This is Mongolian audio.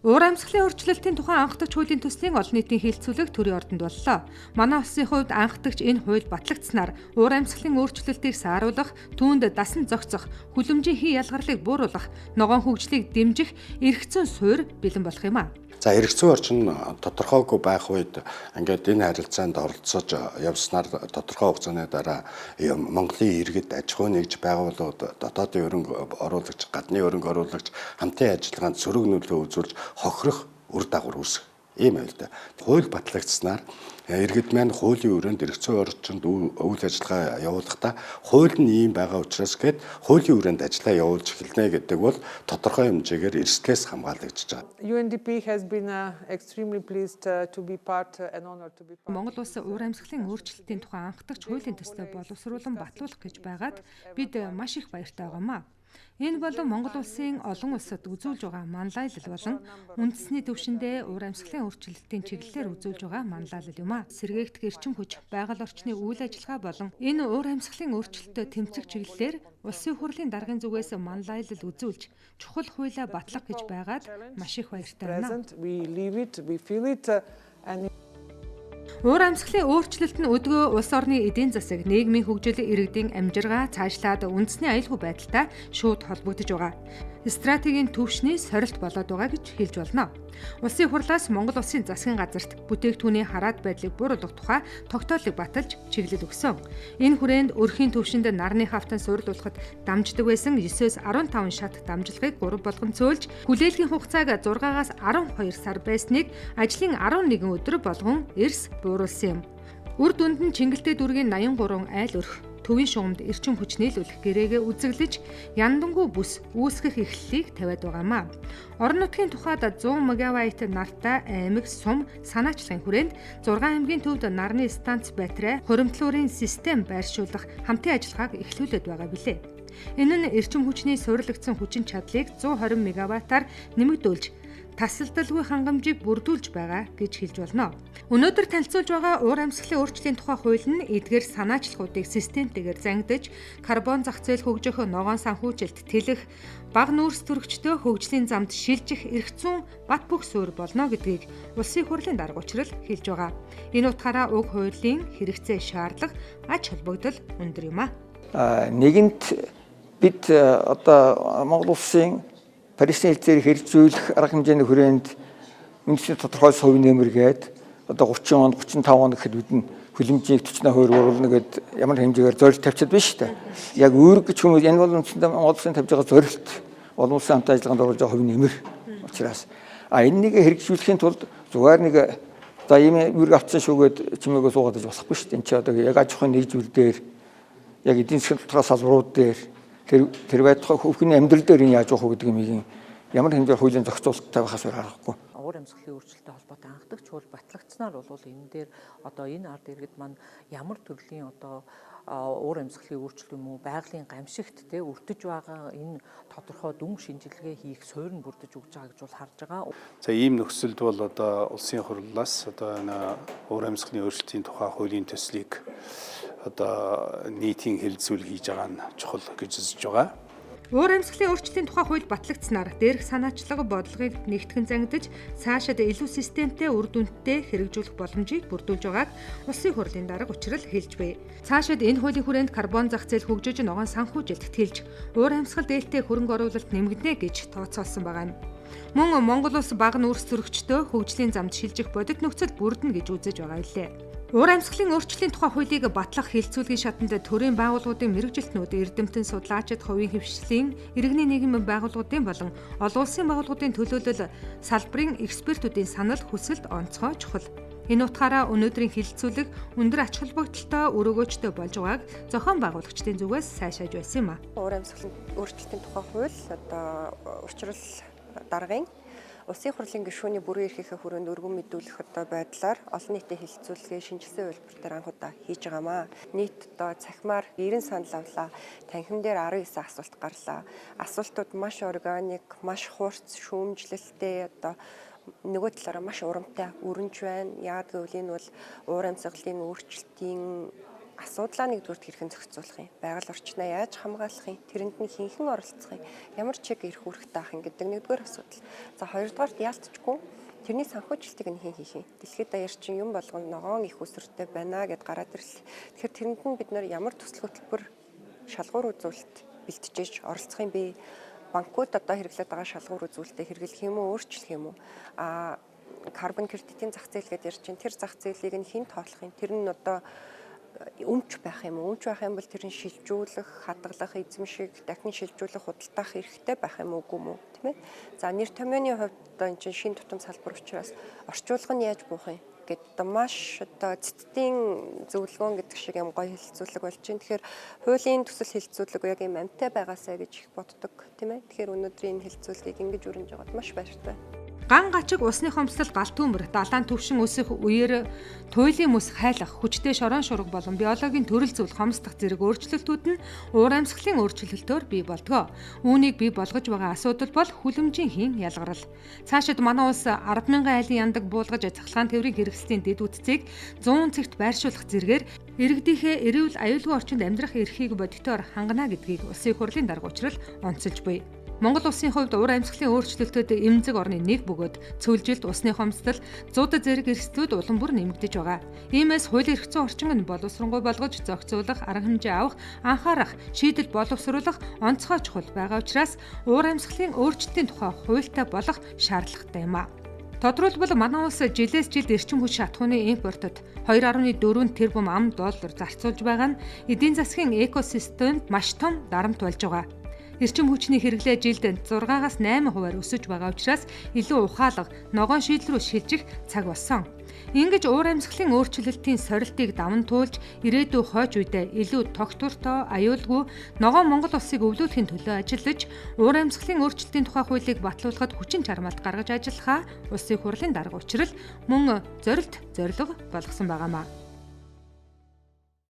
Уур амьсгалын өөрчлөлтийн тухай анхдагч хуулийн төслийн олон нийтийн хэлэлцүүлэг төрийн ордонд боллоо. Манай улсын хувьд анхдагч энэ хууль батлагдсанаар уур амьсгалын өөрчлөлтийг сааруулах, түүнд дасан зохицох, хүлэмжийн хий ялгарлыг бууруулах, ногоон хөгжлийг дэмжих эрх зүйн суурь бэлэн болох юм а. За эрх зүйн орчин тодорхойгүй байх үед ингээд энэ харилцаанд оролцож явснаар тодорхой хугацааны дараа Монголын иргэд аж ахуй нэгж байгууллагууд, дотоодын хөрөнгө оруулагч, гадны хөрөнгө оруулагч хамтын ажиллагаанд сөрөг нөлөө үзүүлж хохирох үр дагавар үүсэх. Ийм байл да. Хууль батлагдсанаар иргэд маань хуулийн өрөөнд эрх зүйн орчинд үйл ажиллагаа явуулахдаа хууль нь ийм байгаа учраас гээд хуулийн өрөөнд ажиллаа явуулж эхэлнэ гэдэг бол тодорхой хэмжээгээр эрсдлээс хамгаалагдж байгаа. UNDP has been extremely pleased to be part and honored to be part. Монгол улс уур амьсгалын өөрчлөлтийн тухай анхдагч хуулийн төслөө боловсруулан батлуулах гэж байгаад бид маш их баяртай байгаамаа. Энэ бол Монгол улсын олон улсад үзүүлж байгаа манлайлал болон үндэсний түвшиндээ уур амьсгалын өөрчлөлтийн чиглэлээр үзүүлж байгаа манлайлал юм а. Сэргээгдэх эрчим хүч, байгаль орчны үйл ажиллагаа болон энэ уур амьсгалын өөрчлөлтөд тэмцэх чиглэлээр улсын хурлын даргын зүгээс манлайлал үзүүлж чухал хуулиа батлах гэж байгаад маш их баяртай байна. Уур амьсгалын өөрчлөлт нь өдгөө улс орны эдийн засаг, нийгмийн хөгжил, иргэдийн амжиргаа цаашлаад үндэсний аюулгүй байдалтай шууд холбогдож байгаа. Стратегийн түвшний сорилт болоод байгаа гэж хэлж болно. Улсын хурлаас Монгол улсын засгийн газарт бүтээгдэхүүний хараат байдлыг бууруулах тухай тогтоолыг баталж чиглэл өгсөн. Энэ хүрээнд өрхийн түвшинд нарны хавтан суурилуулахад дамждаг байсан 9-15 шат дамжлагыг 3 болгон цөөлж, хүлээлгийн хугацааг 6-аас 12 сар байсныг ажлын 11 өдөр болгон эрс бууруулсан юм. Үр дүнд нь Чингэлтэй дүүргийн 83 айл өрх, төвийн шугамд эрчим хүч нийлүүлэх гэрээгээ үзэглэж яндангуй бүс үүсгэх эхлэлийг тавиад байгаамаа. Орон нутгийн тухайд 100 мегавайт нартай аймаг сум санаачлагын хүрээнд 6 аймгийн төвд нарны станц батарей, хуримтлуурын систем байршуулах хамтын ажиллагааг эхлүүлээд байгаа билээ. Энэ нь эрчим хүчний суурилагдсан хүчин чадлыг 120 мегаваттаар нэмэгдүүлж тасалдалгүй хангамжийг бүрдүүлж байгаа гэж хэлж болно. Өнөөдөр танилцуулж байгаа уур амьсгалын өөрчлөлийн тухай хууль нь эдгээр санаачлагуудыг системтэйгээр зангидж, карбон зах зээл хөгжих, ногоон санхүүжилт тэлэх, бага нүүрс төрөгчдөө хөгжлийн замд шилжих эрх зүйн бат бөх суурь болно гэдгийг улсын хурлын дарга учрал хэлж байгаа. Энэ утгаараа уг хуулийн хэрэгцээ шаардлага ач холбогдол өндөр юм а. Нэгэнт бид одоо Монгол улсын Парисын хэлцээр хэрэгжүүлэх арга хэмжээний хүрээнд үндэсний тодорхой хувь нэмэргээд одоо 30 он 35 он гэхэд бид нь хүлэмжийг 40% оруулна гэд ямар хэмжээгээр зорилт тавьчихад биш үү? Яг үүрэг гэж хүмүүс энэ бол үндсэндээ Монгол улсын тавьж байгаа зорилт олон улсын хамт ажиллагаанд оруулж байгаа хувь нэмэр учраас энэнийг хэрэгжүүлэхийн тулд зүгээр нэг за ийм үүрэг авцсан шүүгээд чимээгөө суугаад байж болохгүй шүү дээ. Энд чи одоо яг аж ахуйн нэгжүүл дээр яг эдийн засгийн дотроос салбарууд дээр тэр байтугай хөвгний амьдрал дээр энэ яаж явах вэ гэдэг юм ямар хэмжээр хуулийн зохицуулалттай байхаас аргагүй. Уур амьсгалын өөрчлөлттэй холбоотой анхдагч хууль батлагдсанаар бол энэ дээр одоо энэ ард иргэд маань ямар төрлийн одоо уур амьсгалын өөрчлөлт юм уу байгалийн гамшигт те өртөж байгаа энэ тодорхой дүн шинжилгээ хийх суурь нь бүрдэж өгч байгаа гэж бол харж байгаа. За ийм нөхцөлд бол одоо улсын хурлаас одоо энэ уур амьсгалын өөрчлөлтийн тухай хуулийн төслийг одоо нийтийн хэлэлцүүлэг хийж байгаа нь чухал гэж үзэж байгаа. Уур амьсгалын өөрчлөлтийн тухай хууль батлагдсанаар дээрх санаачлага бодлогыг нэгтгэн зангидж, цаашид илүү системтэй үр дүндтэй хэрэгжүүлэх боломжийг бүрдүүлж байгааг улсын хурлын дарга учрал хэлж байна. Цаашид энэ хуулийн хүрээнд карбон зах зээл хөгжиж, ногоон санхүүжилт тэлж, уур амьсгал дээлтэй хөрөнгө оруулалт нэмэгдэнэ гэж тооцоолсон байгаа юм. Мөн Монгол улс бага нүүрс төрөгчдөө хөгжлийн замд шилжих бодит нөхцөл бүрдэнэ гэж үзэж байгаа билээ. Уур амьсгалын өөрчлөлийн тухай хуулийг батлах хэлэлцүүлгийн шатанд төрийн байгууллагуудын мэргэжилтнүүд, эрдэмтэн судлаачид, хувийн хвшлийн, иргэний нийгмийн байгууллагуудын болон олон улсын байгууллагуудын төлөөлөл салбарын экспертүүдийн санал хүсэлт онцгой чухал. Энэ утгаараа өнөөдрийн хэлэлцүүлэг өндөр ач холбогдолтой өрөөгөөчтэй болж байгааг зохион байгуулагчдын зүгээс сайшааж байсан юм а. Уур амьсгалын өөрчлөлтийн тухай хууль одоо учрал даргын Улсын хурлын гишүүний бүрэн эрхийнхээ хүрээнд өргөн мэдүүлэх одоо байдлаар олон нийтийн хэлэлцүүлгээ шинжилсэн үйлдвэр дээр анх удаа хийж байгаамаа. Нийт одоо цахимаар 90 санал авлаа. Танхим дээр 19 асуулт гарлаа. Асуултууд маш органик, маш хурц, шүүмжлэлтэй одоо нөгөө талаараа маш урамтай өрнж байна. Яагаад гэвэл энэ бол уур амьсгалын өөрчлөлтийн асуудлаа нэгдүгürt хэрхэн зохицуулах юм, байгаль орчноо яаж хамгаалах юм, тэрэнд нь хинхэн оролцох юм, ямар чиг ирэх үүрэгтэй ах юм гэдэг нэгдүгээр асуудал. За хоёрдугаарт яалтчгүй тэрний санхүүжилтийг нь хэн хийх юм? Дэлхийд даяар чинь юм болгоно ногоон их усртэй байна гэд гараад ирлээ. Тэгэхээр тэрэнд нь бид нэр ямар төсөл хөтөлбөр шалгуур үзүүлэлт бэлтжиж оролцох юм бэ? Банкуд одоо хэрэглээд байгаа шалгуур үзүүлэлтээ хэрэглэх юм уу, өөрчлөх юм уу? Карбон кредитийн зах зээл гэдээ ярьж чинь тэр зах зээлийг нь хэн тоотлох юм? Тэр нь одоо өмч байх юм уу? Өмч байх юм бол тэр нь шилжүүлэх, хадгалах, эзэмших, дахин шилжүүлэх, худалдаах эрхтэй байх юм уугүй юм уу, тийм ээ? За нэр томьёоны хувьд одоо энэ чинь шин тутам салбар учраас орчуулга нь яаж буух юм гэдэг маш одоо цэцтийн зөвлөгөөн гэдэг шиг юм гоё хэлэлцүүлэг болж байна. Тэгэхээр хуулийн төсөл хэлэлцүүлэг яг юм амттай байгаасаа гэж их боддог, тийм ээ? Тэгэхээр өнөөдрийн хэлэлцүүлгийг ингэж өрнөж байгаад маш баяртай. Ган гачиг усны хомслол галт төмөр далайн төвшин өсөх үеэр туйлын мөс хайлах хүчтэй шорон шураг болон биологийн төрөл зүйл хомсдох зэрэг өөрчлөлтүүд нь уур амьсгалын өөрчлөлтөөр бий болдгоо. Үүнийг бий болгож байгаа асуудал бол хүлэмжийн ялгарал. Цаашид манай улс 10,000 айлын яндаг буулгаж цахилгаан тээврийн хэрэгслийн дэд үтцийг 100 цагт байршуулах зэргээр иргэдийнхээ эрүүл аюулгүй орчинд амьдрах эрхийг бодитоор хангана гэдгийг улсын их хурлын дарга учрал онцолж буй. Монгол улсын хувьд уур амьсгалын өөрчлөлтөд эмзэг орны нэг бөгөөд цөвлжилт усны хомсдол зуудад зэрэг эрсдлүүд улам бүр нэмэгдэж байгаа. Иймээс хуулийн эрх зүйн орчин нь боловсронгуй болгож зохицуулах, арга хэмжээ авах, анхаарах, шийдэл боловсруулах онцгой чухал байгаа учраас уур амьсгалын өөрчлөлтийн тухай хуультай болох шаардлагатай юм а. Тодорхойлбол манай улс жилээс жилд эрчим хүч шатхууны импортод 2.4 тэрбум ам доллар зарцуулж байгаа нь эдийн засгийн экосистемд маш том дарамт болж байгаа. Эрчим хүчний хэрэглээ жилд 6-8% өсөж байгаа учраас илүү ухаалаг, ногоон шийдэл рүү шилжих цаг болсон. Ингэж уур амьсгалын өөрчлөлтийн сорилтыг даван туулж ирээдүйн хойч үедээ илүү тогтвортой, аюулгүй ногоон Монгол улсыг өвлүүлэхийн төлөө ажиллаж уур амьсгалын өөрчлөлтийн тухай хуулийг батлуулахад хүчин чармаалт гаргаж ажиллахаа улсын хурлын дарга учрал мөн зорилго болгосон байгаамаа.